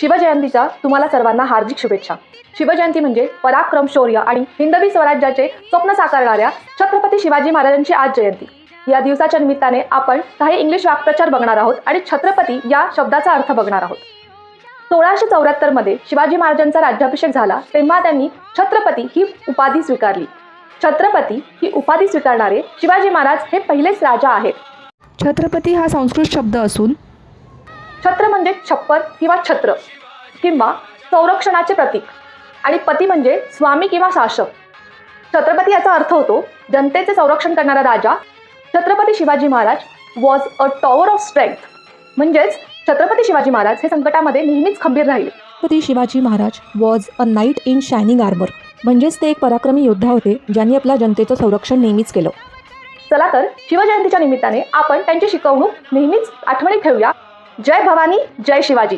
शिवजयंतीच्या तुम्हाला सर्वांना हार्दिक शुभेच्छा. शिवजयंती म्हणजे पराक्रम, शौर्य आणि हिंदवी स्वराज्याचे स्वप्न साकारणाऱ्या छत्रपती शिवाजी महाराजांची आज जयंती. या दिवसाच्या निमित्ताने आपण काही इंग्लिश वाक्प्रचार बघणार आहोत आणि छत्रपती या शब्दाचा अर्थ बघणार आहोत. 1674 मध्ये शिवाजी महाराजांचा राज्याभिषेक झाला तेव्हा त्यांनी छत्रपती ही उपाधी स्वीकारली. छत्रपती ही उपाधी स्वीकारणारे शिवाजी महाराज हे पहिलेच राजा आहेत. छत्रपती हा संस्कृत शब्द असून छत्र म्हणजे छप्पर किंवा छत्र किंवा संरक्षणाचे प्रतीक आणि पती म्हणजे स्वामी किंवा शासक. छत्रपती याचा अर्थ होतो जनतेचे संरक्षण करणारा राजा. Chhatrapati Shivaji Maharaj was a tower of strength, म्हणजेच छत्रपती शिवाजी महाराज हे संकटामध्ये नेहमीच खंबीर राहिले. Chhatrapati Shivaji Maharaj was a knight in shining armour, म्हणजेच ते एक पराक्रमी योद्धा होते ज्यांनी आपल्या जनतेचं संरक्षण नेहमीच केलं. चला तर शिवजयंतीच्या निमित्ताने आपण त्यांची शिकवणूक नेहमीच आठवणीत ठेवूया. जय भवानी, जय शिवाजी.